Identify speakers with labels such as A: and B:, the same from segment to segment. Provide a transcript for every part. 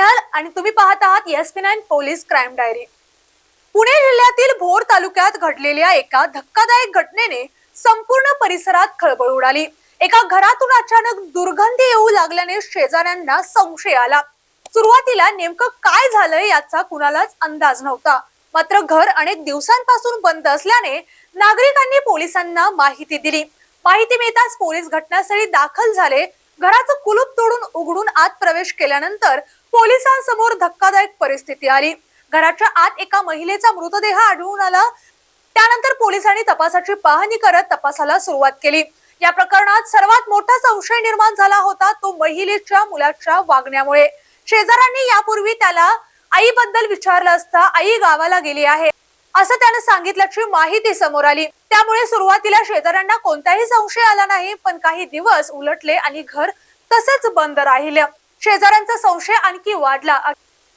A: कुणाल आणि तुम्ही पाहत आहात ESP9 police crime diary. Pune जिल्ह्यातील भोर तालुक्यात घडलेल्या एका धक्कादायक घटनेने संपूर्ण परिसरात खळबळ उडाली। एका घरातून अचानक दुर्गंधी येऊ लागल्याने शेजाऱ्यांना संशय आला। सुरुवातीला नेमकं काय झालंय याचा कुणालाच अंदाज नव्हता, मात्र घर अनेक दिवसांपासून बंद असल्याने नागरिकांनी पोलिसांना माहिती दिली। माहिती मिळताच पोलीस घटनास्थळी दाखल झाले। घराचं कुलूप तोडून उघडून आत प्रवेश केल्यानंतर पोलिसांसमोर धक्कादायक परिस्थिती आली। घराच्या आत एका महिलेचा मृतदेह आढळून आला। त्यानंतर पोलिसांनी तपासाची पाहणी करत तपासाला सुरुवात केली। या प्रकरणात सर्वात मोठा संशय निर्माण झाला होता तो महिलेच्या मुलाच्या वागण्यामुळे। शेजाऱ्यांनी यापूर्वी त्याला आईबद्दल विचारलं असता आई गावाला गेली आहे असं त्याने सांगितल्याची माहिती समोर आली। त्यामुळे सुरुवातीला शेजाऱ्यांना कोणताही संशय आला नाही, पण काही दिवस उलटले आणि घर तसंच बंद राहिलं। शेजाऱ्यांचा संशय आणखी वाढला।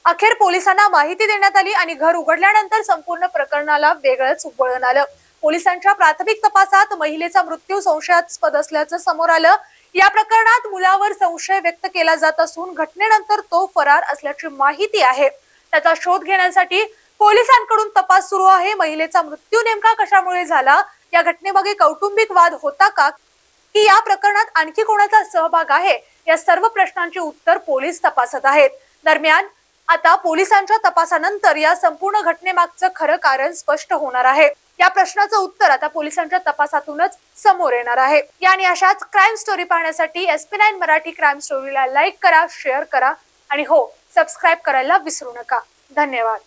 A: अखेर पोलिसांना माहिती देण्यात आली आणि घर उघडल्यानंतर संपूर्ण प्रकरणाला वेगळंच वळण आलं। पोलिसांच्या प्राथमिक तपासात महिलेचा मृत्यू संशयास्पद असल्याचं समोर आलं। या प्रकरणात मुलावर संशय व्यक्त केला जात असून घटनेनंतर तो फरार असल्याची माहिती आहे। त्याचा शोध घेण्यासाठी पोलिसांकडून तपास सुरू आहे। महिलेचा मृत्यू नेमका कशामुळे झाला, या घटनेमागे कौटुंबिक वाद होता का, की या प्रकरणात आणखी कोणाचा सहभाग आहे, या सर्व प्रश्नांची उत्तर पोलीस तपासत आहेत। दरम्यान आता पोलिसांच्या तपासानंतर या संपूर्ण घटनेमागचं खरं कारण स्पष्ट होणार आहे। या प्रश्नाचं उत्तर आता पोलिसांच्या तपासातूनच समोर येणार आहे। आणि अशाच क्राईम स्टोरी पाहण्यासाठी ESP9 मराठी क्राईम स्टोरीला लाईक करा, शेअर करा आणि हो, सबस्क्राईब करायला विसरू नका। धन्यवाद।